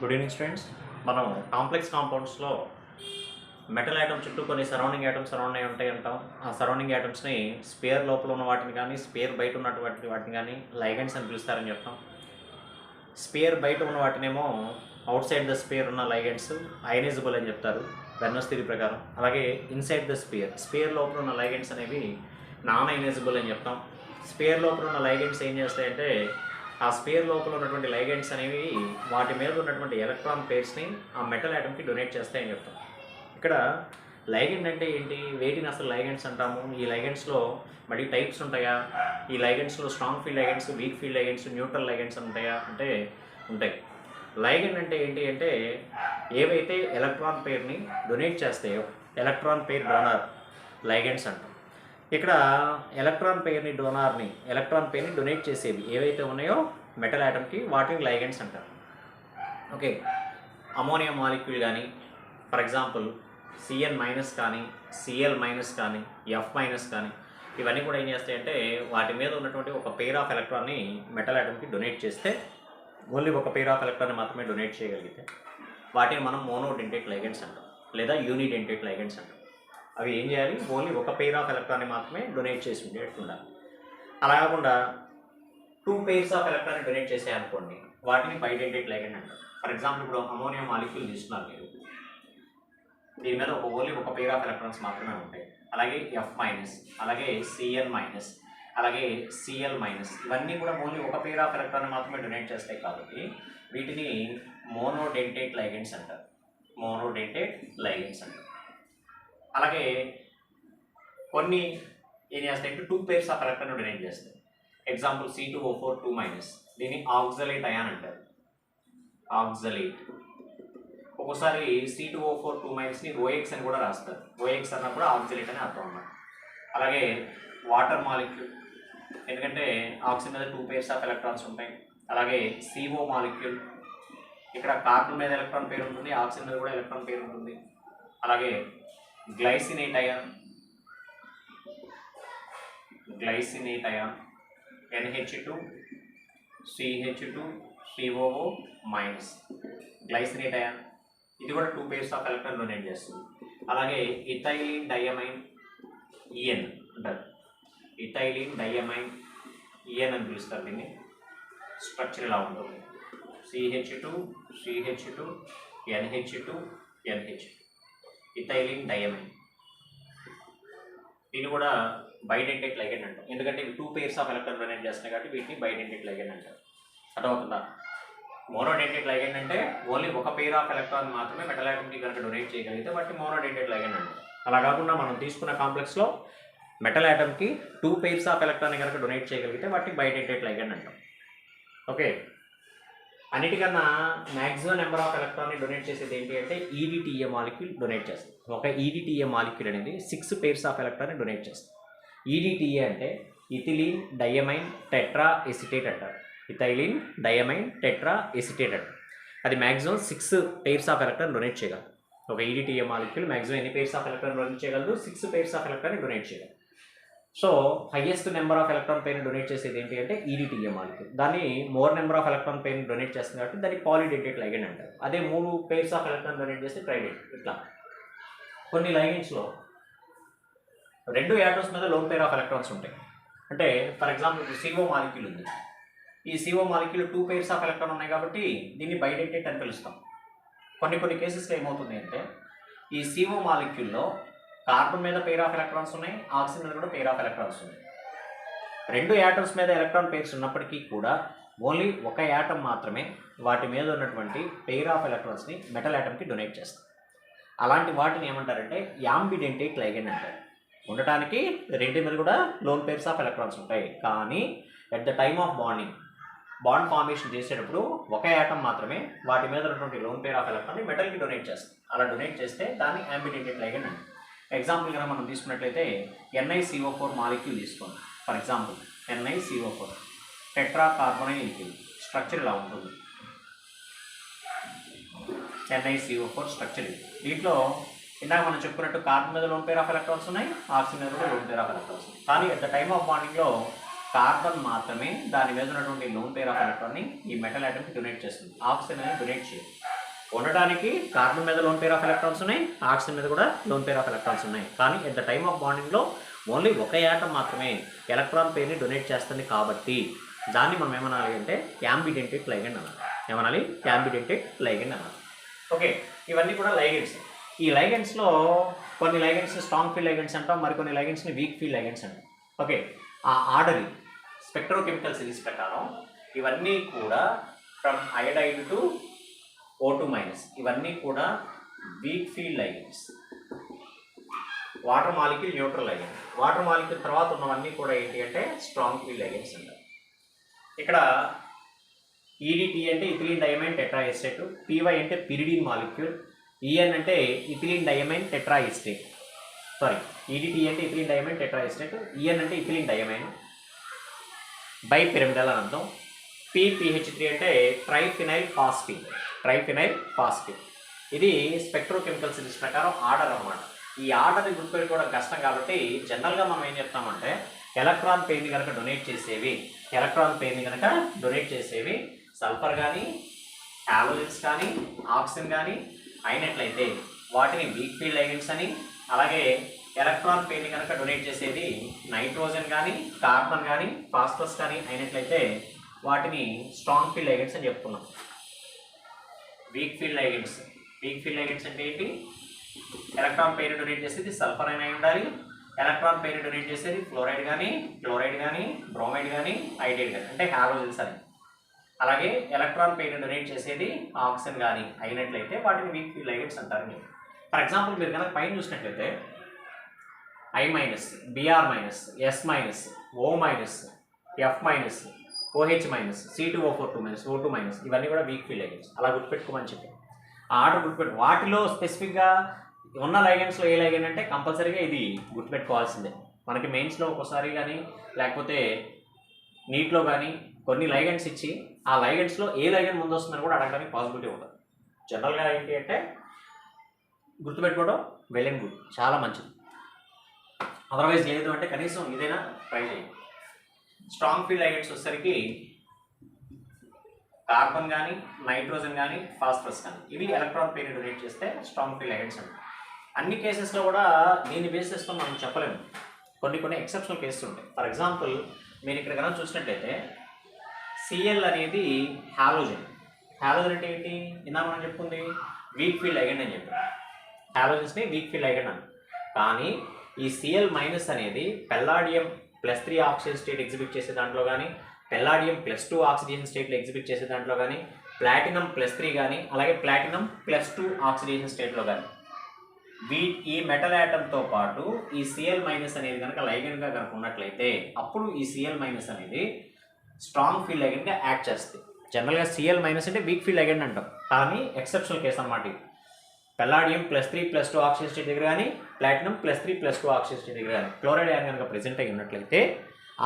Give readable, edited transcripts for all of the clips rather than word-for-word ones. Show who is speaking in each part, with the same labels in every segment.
Speaker 1: Good evening students. మనం complex కాంపౌండ్స్లో metal item చుట్టూ కొన్ని సరౌండింగ్ ఐటమ్స్ సరౌండ్ అయి ఉంటాయి అంటాం. ఆ సరౌండింగ్ ఐటమ్స్ని స్పేర్ లోపల ఉన్న వాటిని కానీ స్పేర్ బయట ఉన్నటువంటి వాటిని కానీ లైగెండ్స్ అని పిలుస్తారని చెప్తాం. స్పేర్ బయట ఉన్న వాటినేమో అవుట్ సైడ్ ద స్పేర్ ఉన్న లైగెండ్స్ అయనైజబుల్ అని చెప్తారు బెర్నౌల్లి థియరీ ప్రకారం. అలాగే ఇన్సైడ్ ద స్పేర్ లోపల ఉన్న లైగెండ్స్ అనేవి నాన్ అయనైజబుల్ అని చెప్తాం. స్పేర్ లోపల ఉన్న లైగెండ్స్ ఏం చేస్తాయంటే ఆ స్పేర్ లోపల ఉన్నటువంటి లైగెండ్స్ అనేవి వాటి మీద ఉన్నటువంటి ఎలక్ట్రాన్ పేర్స్ని ఆ మెటల్ ఐటమ్కి డొనేట్ చేస్తాయని చెప్తాం. ఇక్కడ లైగెండ్ అంటే ఏంటి, వేటిని అసలు లైగెండ్స్ అంటాము, ఈ లైగెండ్స్లో మరి టైప్స్ ఉంటాయా, ఈ లైగెండ్స్లో strong field ligands, weak field ligands, neutral ligands ఉంటాయా అంటే ఉంటాయి. లైగెండ్ అంటే ఏంటి అంటే ఏవైతే ఎలక్ట్రాన్ పేర్ని డొనేట్ చేస్తాయో ఎలక్ట్రాన్ పేర్ డోనార్ లైగెండ్స్ అంటాం. ఇక్కడ ఎలక్ట్రాన్ పేర్ని డొనేట్ చేసేవి ఏవైతే ఉన్నాయో మెటల్ ఆటమ్కి వాటిని లైగెండ్స్ అంటారు. ఓకే, అమోనియా మాలిక్యూల్ కానీ ఫర్ ఎగ్జాంపుల్ సిఎన్ మైనస్ కానీ సిఎల్ మైనస్ కానీ ఎఫ్ మైనస్ కానీ ఇవన్నీ కూడా ఏం చేస్తాయంటే వాటి మీద ఉన్నటువంటి ఒక పెయిర్ ఆఫ్ ఎలక్ట్రాన్ని మెటల్ ఆటమ్కి డొనేట్ చేస్తే ఓన్లీ ఒక పెయిర్ ఆఫ్ ఎలక్ట్రాన్ని మాత్రమే డొనేట్ చేయగలిగితే వాటిని మనం మోనోడెంటేట్ లైగెండ్స్ అంటాం లేదా యూనిడెంటేట్ లైగెండ్స్ అంటాం. అవి ఏం చేయాలి, ఓన్లీ ఒక పెయిర్ ఆఫ్ ఎలక్ట్రాన్ని మాత్రమే డొనేట్ చేసి ఉండేట్టు ఉండాలి. అలా కాకుండా 2 pairs ఆఫ్ ఎలక్ట్రాన్ని డొనేట్ చేసాయనుకోండి వాటిని బైడెంటేట్ లైగెండ్ అంటారు. ఫర్ ఎగ్జాంపుల్ ఇప్పుడు అమోనియా మాలిక్యూల్ తీసుకున్నారు మీరు, దీని మీద ఓన్లీ ఒక పెయిర్ ఆఫ్ ఎలక్ట్రాన్స్ మాత్రమే ఉంటాయి. అలాగే ఎఫ్ మైనస్, అలాగే సిఎన్ మైనస్, అలాగే సిఎల్ మైనస్, ఇవన్నీ కూడా ఓన్లీ ఒక పెయిర్ ఆఫ్ ఎలక్ట్రాన్ని మాత్రమే డొనేట్ చేస్తాయి కాబట్టి వీటిని మోనోడెంటేట్ లైగెండ్స్ అంటారు. అలాగే కొన్ని ఏం చేస్తాయంటే 2 pairs ఆఫ్ ఎలక్ట్రాన్ డొనేట్ చేస్తాయి. ఎగ్జాంపుల్ C2O4 2-, దీన్ని ఆక్సలేట్ అయాన్ అంటారు. ఆక్సలేట్. ఒక్కోసారి C2O4 2-ని OX అని కూడా రాస్తారు. OX అన్నా కూడా ఆక్సలేట్ అని అర్థం అన్నమాట. అలాగే వాటర్ మాలిక్యూల్, ఎందుకంటే ఆక్సిజన్ మీద 2 pairs ఆఫ్ ఎలక్ట్రాన్స్ ఉంటాయి. అలాగే CO మాలిక్యూల్, ఇక్కడ కార్బన్ మీద ఎలక్ట్రాన్ పేరు ఉంటుంది, ఆక్సిజన్ మీద కూడా ఎలక్ట్రాన్ పేరు ఉంటుంది. అలాగే glycinate ion NH2 CH2 COO-, glycinate ion, ఇది కూడా 2 pairs ఆఫ్ ఎలక్ట్రాన్ డొనేట్ చేస్తుంది. అలాగే ఇథైలిన్ డైయమైన్ EN అంటారు. ఇథైలిన్ డైయమైన్ EN అని పిలుస్తారు దీన్ని. స్ట్రక్చర్ ఇలా ఉంటుంది, CH2 NH2 ఇథైలిన్ డైయమైన్. దీన్ని కూడా బైడెంటేట్ లైగెండ్ అంటాం, ఎందుకంటే ఇవి 2 pairs ఆఫ్ ఎలక్ట్రాన్ డొనేట్ చేస్తున్నాయి కాబట్టి వీటిని బైడెంటేట్ లైగెండ్ అంటారు. అర్థమవుతుందా? మోనోడెంటేట్ లైగెండ్ అంటే ఓన్లీ ఒక పెయిర్ ఆఫ్ ఎలక్ట్రాన్ మాత్రమే మెటల్ ఆటమ్కి కనుక డొనేట్ చేయగలిగితే వాటిని మోనోడెంటేట్ లైగెండ్ అంటారు. అలా కాకుండా మనం తీసుకున్న కాంప్లెక్స్లో మెటల్ ఆటమ్కి 2 pairs ఆఫ్ ఎలక్ట్రాన్ కనుక డొనేట్ చేయగలిగితే వాటిని బైడెంటేట్ లైగెండ్ అంటాం. ఓకే, అన్నిటికన్నా మ్యాక్సిమం నెంబర్ ఆఫ్ ఎలక్ట్రాన్ని డొనేట్ చేసేది ఏంటి అంటే EDTA మాలిక్యూల్ డొనేట్ చేస్తుంది. ఒక EDTA మాలిక్యూల్ అనేది 6 pairs ఆఫ్ ఎలక్ట్రాన్ని డొనేట్ చేస్తుంది. EDTA అంటే ఇథిలీన్ డైయమైన్ టెట్రా ఎసిటేట్ అంటారు. ఇథైలిన్ డైయమైన్ టెట్రా ఎసిటేట్ అంటారు. అది maximum 6 pairs of electron donate చేయగలదు. ఒక EDTA మాలిక్యూల్ మ్యాక్సిమం ఎన్ని pairs ఆఫ్ ఎలక్ట్రాన్ డొనేట్ చేయగలదు? 6 pairs ఆఫ్ ఎలక్ట్రాన్ని డొనేట్ చేయగలదు. So highest number of electron పెయిర్ని డొనేట్ చేసేది ఏంటి అంటే EDTA మాలిక్యూల్. దాన్ని మోర్ నెంబర్ ఆఫ్ ఎలక్ట్రాన్ పెయిర్ని డొనేట్ చేస్తుంది కాబట్టి దాన్ని పాలిడెంటేట్ లైగెండ్ అంటారు. అదే 3 pairs ఆఫ్ ఎలక్ట్రాన్ డొనేట్ చేస్తే ట్రైడెంట్. ఇట్లా కొన్ని లైగెండ్స్లో 2 యాటమ్స్ మీద లోన్ పెయిర్ ఆఫ్ ఎలక్ట్రాన్స్ ఉంటాయి. అంటే ఫర్ ఎగ్జాంపుల్ ఇప్పుడు CO మాలిక్యూల్ ఉంది. ఈ CO molecule 2 pairs of electron ఉన్నాయి కాబట్టి దీన్ని బైడెంటేట్ అని పిలుస్తాం. కొన్ని కేసెస్లో ఏమవుతుంది అంటే ఈ CO మాలిక్యూల్లో కార్బన్ మీద పెయిర్ ఆఫ్ ఎలక్ట్రాన్స్ ఉన్నాయి, ఆక్సిజన్ మీద కూడా పెయిర్ ఆఫ్ ఎలక్ట్రాన్స్ ఉన్నాయి. 2 యాటమ్స్ మీద ఎలక్ట్రాన్ పెయిర్స్ ఉన్నప్పటికీ కూడా ఓన్లీ ఒక యాటమ్ మాత్రమే వాటి మీద ఉన్నటువంటి పెయిర్ ఆఫ్ ఎలక్ట్రాన్స్ని మెటల్ యాటమ్కి డొనేట్ చేస్తుంది. అలాంటి వాటిని ఏమంటారంటే యాంబిడెంటేట్ లైగెండ్ అంటారు. ఉండటానికి 2 మీద కూడా లోన్ పెయిర్స్ ఆఫ్ ఎలక్ట్రాన్స్ ఉంటాయి, కానీ at the time of bond formation చేసేటప్పుడు ఒక యాటమ్ మాత్రమే వాటి మీద ఉన్నటువంటి లోన్ పెయిర్ ఆఫ్ ఎలక్ట్రాన్ని మెటల్కి డొనేట్ చేస్తుంది. అలా డొనేట్ చేస్తే దాన్ని యాంబిడెంటేట్ లైగెండ్ అంటారు. ఎగ్జాంపుల్ కనుక మనం తీసుకున్నట్లయితే NiCO4 మాలిక్యూల్ తీసుకోండి. For example NiCO4 tetra carbonyl ethyl, structure ఇలా ఉంటుంది. NiCO4 స్ట్రక్చర్ ఇది. దీంట్లో ఇందాక మనం చెప్పుకున్నట్టు కార్బన్ మీద లోన్ పెయిర్ ఆఫ్ ఎలక్ట్రాన్స్ ఉన్నాయి, ఆక్సిజన్ మీద కూడా లోన్ పెయిర్ ఆఫ్ ఎలక్ట్రాన్స్ ఉన్నాయి. కానీ అట్ ద టైమ్ ఆఫ్ బాండింగ్లో కార్బన్ మాత్రమే దాని మీద ఉన్నటువంటి లోన్ పేర్ ఆఫ్ ఎలక్ట్రాన్ని ఈ మెటల్ ఆటమ్కి డొనేట్ చేస్తుంది, ఆక్సిజన్ అనేది డొనేట్ చేయదు. ఉండడానికి కార్బన్ మీద లోన్ పేర్ ఆఫ్ ఎలక్ట్రాన్స్ ఉన్నాయి, ఆక్సిజన్ మీద కూడా లోన్ పేర్ ఆఫ్ ఎలక్ట్రాన్స్ ఉన్నాయి. కానీ ఎట్ ద టైమ్ ఆఫ్ బాండింగ్లో ఓన్లీ ఒక యాటమ్ మాత్రమే ఎలక్ట్రాన్ పేర్ని డొనేట్ చేస్తుంది కాబట్టి దాన్ని మనం ఏమనాలి అంటే యాంబిడెంటెడ్ లైగండ్ అనాలి. ఏమనాలి? యాంబిడెంటెడ్ లైగండ్ అనాలి. ఓకే, ఇవన్నీ కూడా లైగెండ్స్. ఈ లైగెండ్స్లో కొన్ని లైగెండ్స్ స్ట్రాంగ్ ఫీల్డ్ లైగెండ్స్ అంటాం, మరికొన్ని లైగెండ్స్ని వీక్ ఫీల్డ్ లైగెండ్స్ అంటాం. ఓకే, ఆ ఆర్డరింగ్ స్పెక్ట్రోకెమికల్ సిరీస్ ప్రకారం ఇవన్నీ కూడా ఫ్రమ్ అయోడైడ్ టు O2- ఇవన్నీ కూడా week field ligands. Water molecule neutral ligand. Water molecule తర్వాత ఉన్నవన్నీ కూడా ఏంటి అంటే స్ట్రాంగ్ ఫీల్డ్ లైగెండ్స్ అంటారు. ఇక్కడ EDT అంటే ఇథిలీన్ డైమైన్ టెట్రాఎస్టేట్, PY అంటే పిరిడిన్ మాలిక్యూల్, EN అంటే ఇథిలీన్ డైమైన్ టెట్రాఎస్టేట్. సారీ, EDT అంటే ఇథిలీన్ డైమైన్ టెట్రాఎస్టేట్, EN అంటే ఇథిలీన్ డైమైన్ బైపిరమిడల్ అని అర్థం. PPH3 అంటే ట్రైఫినైల్ ఫాస్ఫిన్. ఇది స్పెక్ట్రోకెమికల్ సిరీస్ ప్రకారం ఆర్డర్ అన్నమాట. ఈ ఆర్డర్ని గుర్తుపెట్టుకోవడం కష్టం కాబట్టి జనరల్గా మనం ఏం చెప్తామంటే ఎలక్ట్రాన్ పెయిర్ని కనుక డొనేట్ చేసేవి సల్ఫర్ కానీ, హాలోజన్స్ కానీ, ఆక్సిజన్ కానీ అయినట్లయితే వాటిని వీక్ ఫీల్డ్ లైగెండ్స్ అని, అలాగే ఎలక్ట్రాన్ పెయిర్ని కనుక డొనేట్ చేసేది నైట్రోజన్ కానీ, కార్బన్ కానీ, ఫాస్ఫరస్ కానీ అయినట్లయితే వాటిని స్ట్రాంగ్ ఫీల్డ్ లైగెండ్స్ అని చెప్పుకున్నాం. వీక్ ఫీల్డ్ లైగెండ్స్ అంటే ఏంటి? ఎలక్ట్రాన్ పెయిర్ డొనేట్ చేసేది సల్ఫర్ అయినా ఉండాలి, ఎలక్ట్రాన్ పెయిర్ డొనేట్ చేసేది ఫ్లోరైడ్ కానీ, క్లోరైడ్ కానీ, బ్రోమైడ్ కానీ, ఐడైడ్ కానీ అంటే హాలోజన్స్ అని. అలాగే ఎలక్ట్రాన్ పెయిర్ డొనేట్ చేసేది ఆక్సిజన్ కానీ అయినట్లయితే వాటిని వీక్ ఫీల్డ్ లైగెండ్స్ అంటారు. ఫర్ ఎగ్జాంపుల్ మీరు కనుక పైన చూసినట్లయితే I-, Br-, S-, O-, F-, OH-, C2O4 2-, ఇవన్నీ కూడా వీక్ ఫీల్డ్ లైగెండ్స్. అలా గుర్తుపెట్టుకోమని చెప్పి ఆ ఆర్డర్ గుర్తుపెట్టు. వాటిలో స్పెసిఫిక్గా ఉన్న లైగెండ్స్లో ఏ లైగెండ్ అంటే కంపల్సరీగా ఇది గుర్తుపెట్టుకోవాల్సిందే. మనకి మెయిన్స్లో ఒక్కోసారి కానీ లేకపోతే నీట్లో కానీ కొన్ని లైగెండ్స్ ఇచ్చి ఆ లైగెండ్స్లో ఏ లైగెండ్ ముందు వస్తుందని కూడా అడగడానికి పాసిబిలిటీ ఉంటుంది. జనరల్గా ఏంటి అంటే గుర్తుపెట్టుకోవడం వెల్ అండ్ గుడ్, చాలా మంచిది. అదర్వైజ్ లేదు అంటే కనీసం ఇదైనా ట్రై చేయండి. స్ట్రాంగ్ ఫీల్డ్ లైగెండ్స్ వచ్చేసరికి కార్బన్ కానీ, నైట్రోజన్ కానీ, ఫాస్ఫరస్ కానీ ఇవి ఎలక్ట్రాన్ పెయిర్ డొనేట్ చేస్తే స్ట్రాంగ్ ఫీల్డ్ లైగెండ్స్ అంటారు. అన్ని కేసెస్లో కూడా దీన్ని బేస్ చేసుకొని మనం చెప్పలేము, కొన్ని ఎక్సెప్షనల్ కేసెస్ ఉంటాయి. ఫర్ ఎగ్జాంపుల్ మీరు ఇక్కడ కనుక చూసినట్లయితే Cl అనేది హాలోజన్ అంటే ఏంటి? ఇందా మనం చెప్పుకుంది వీక్ ఫీల్డ్ లైగెండ్ అని చెప్పారు. హాలోజన్స్ని వీక్ ఫీల్డ్ లైగెండ్ అని. కానీ ఈ Cl- అనేది పెల్లాడియం +3 ఆక్సిజన్ స్టేట్ ఎగ్జిబిట్ చేసే దాంట్లో కానీ, పెల్లాడియం +2 ఆక్సిజన్ స్టేట్లో ఎగ్జిబిట్ చేసే దాంట్లో కానీ, ప్లాటినం +3 కానీ, అలాగే ప్లాటినం +2 ఆక్సిడేషన్ స్టేట్లో కానీ ఈ మెటల్ యాటమ్తో పాటు ఈ Cl- అనేది కనుక లైగెండ్గా కనుక ఉన్నట్లయితే అప్పుడు ఈ Cl- అనేది స్ట్రాంగ్ ఫీల్డ్ లైగెండ్గా యాక్ట్ చేస్తుంది. జనరల్గా Cl- అంటే వీక్ ఫీల్డ్ లైగెండ్ అంటాం, కానీ ఎక్సెప్షనల్ కేసు అన్నమాట. పెల్లాడియం +3+2 ఆక్సిజన్ స్టేట్ దగ్గర కానీ, ప్లాటినం +3+2 ఆక్సిజన్ స్టేట్ దగ్గర కానీ క్లోరైడ్ ఐన్ కనుక ప్రెజెంట్ అయి ఉన్నట్లయితే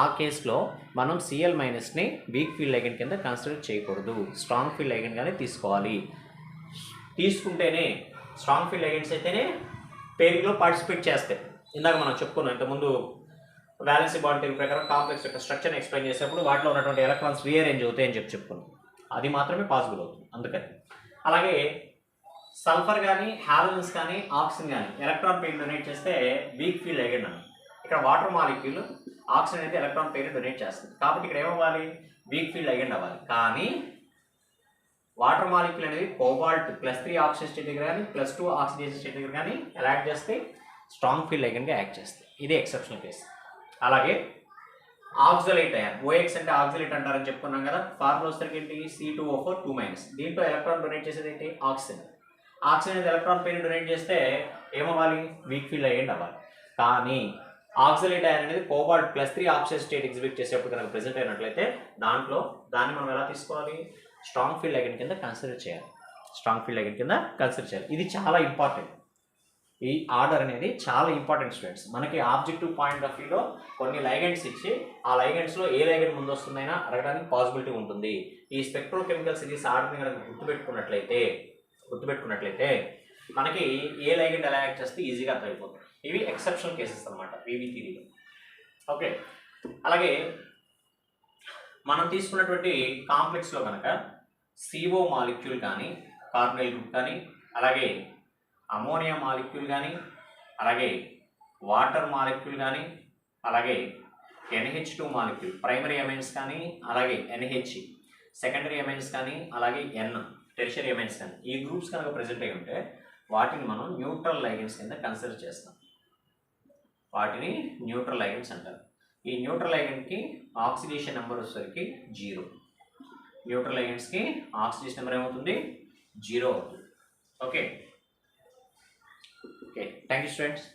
Speaker 1: ఆ కేసులో మనం Cl-ని వీక్ ఫీల్డ్ లైగెండ్ కింద కన్సిడర్ చేయకూడదు, స్ట్రాంగ్ ఫీల్డ్ లైగెండ్గానే తీసుకోవాలి. తీసుకుంటేనే స్ట్రాంగ్ ఫీల్డ్ లైగెండ్స్ అయితేనే పేరింగ్లో పార్టిసిపేట్ చేస్తాయి. ఇందాక మనం చెప్పుకున్నాం ఇంతకుముందు వ్యాలెన్సీ బాండ్ థియరీ ప్రకారం కాంప్లెక్స్ యొక్క స్ట్రక్చర్ని ఎక్స్ప్లెయిన్ చేసేటప్పుడు వాటిలో ఉన్నటువంటి ఎలక్ట్రాన్స్ రీఅరేంజ్ అవుతాయని చెప్పుకున్నాం. అది మాత్రమే పాసిబుల్ అవుతుంది. అందుకని అలాగే సల్ఫర్ కానీ, హాలోజన్స్ కానీ, ఆక్సిజన్ కానీ ఎలక్ట్రాన్ పెయిర్ డొనేట్ చేస్తే వీక్ ఫీల్డ్ లైగెండ్ అని. ఇక్కడ వాటర్ మాలిక్యూల్ ఆక్సిజన్ అయితే ఎలక్ట్రాన్ పెయిర్ డొనేట్ చేస్తుంది కాబట్టి ఇక్కడ ఏమవ్వాలి? వీక్ ఫీల్డ్ లైగెండ్ అవ్వాలి. కానీ వాటర్ మాలిక్యూల్ అనేది కోబాల్ట్ +3 ఆక్సిజన్ స్టేట్ దగ్గర కానీ, +2 ఆక్సిడేషన్ స్టేట్ దగ్గర కానీ ఎలా యాక్ట్ చేస్తే స్ట్రాంగ్ ఫీల్డ్ లైగెండ్గా యాక్ట్ చేస్తాయి. ఇది ఎక్సెప్షనల్ కేసు. అలాగే ఆక్సలేట్ అయాన్, OX అంటే ఆక్సలేట్ అంటారని చెప్పుకున్నాం కదా. ఫార్ములా వచ్చేసరికి ఏంటి? C2O4 2-. దీంట్లో ఎలక్ట్రాన్ డొనేట్ చేసేది ఏంటి? ఆక్సిజన్ అనేది ఎలక్ట్రాన్ పెయిర్ డొనేట్ చేస్తే ఏమవ్వాలి? వీక్ ఫీల్డ్ లైగెండ్ అవ్వాలి. కానీ ఆక్సలేట్ అయాన్ అనేది కోబాల్ట్ +3 ఆక్సిజన్ స్టేట్ ఎగ్జిబిట్ చేసేప్పుడు కనుక ప్రెజెంట్ అయినట్లయితే దాన్ని మనం ఎలా తీసుకోవాలి? స్ట్రాంగ్ ఫీల్డ్ లైగెండ్ కింద కన్సిడర్ చేయాలి. ఇది చాలా ఇంపార్టెంట్. ఈ ఆర్డర్ అనేది చాలా ఇంపార్టెంట్ స్టూడెంట్స్. మనకి ఆబ్జెక్టివ్ పాయింట్ ఆఫ్ వ్యూలో కొన్ని లైగెండ్స్ ఇచ్చి ఆ లైగెండ్స్లో ఏ లైగెండ్ ముందు వస్తుందైనా అడగడానికి పాసిబిలిటీ ఉంటుంది. ఈ స్పెక్ట్రోకెమికల్ సిరీస్ ఆర్డర్ని కనుక గుర్తుపెట్టుకున్నట్లయితే మనకి ఏ లైగెండ్ ఎలా యాక్ట్ చేస్తే ఈజీగా అర్థమైపోతుంది. ఇవి ఎక్సెప్షనల్ కేసెస్ అనమాట వీవీ థియరీలో. ఓకే, అలాగే మనం తీసుకున్నటువంటి కాంప్లెక్స్లో కనుక CO మాలిక్యూల్ కానీ కార్బోనిల్ గ్రూప్ కానీ అలాగే అమోనియా మాలిక్యూల్ కానీ అలాగే వాటర్ మాలిక్యూల్ కానీ అలాగే NH2 మాలిక్యూల్ ప్రైమరీ ఎమైన్స్ కానీ అలాగే NH సెకండరీ ఎమైన్స్ కానీ అలాగే N టెర్షియరీ ఎమైన్స్ కానీ ఈ గ్రూప్స్ కనుక ప్రెజెంట్ అయి ఉంటే వాటిని మనం న్యూట్రల్ లైగెండ్స్ కింద కన్సిడర్ చేస్తాం. వాటిని న్యూట్రల్ లైగెండ్స్ అంటారు. ఈ న్యూట్రల్ లైగెండ్కి ఆక్సిడేషన్ నెంబర్ వచ్చేసరికి 0. న్యూట్రల్ లైగెండ్స్కి ఆక్సిడేషన్ నెంబర్ ఏమవుతుంది 0 అవుతుంది. Okay thank you students.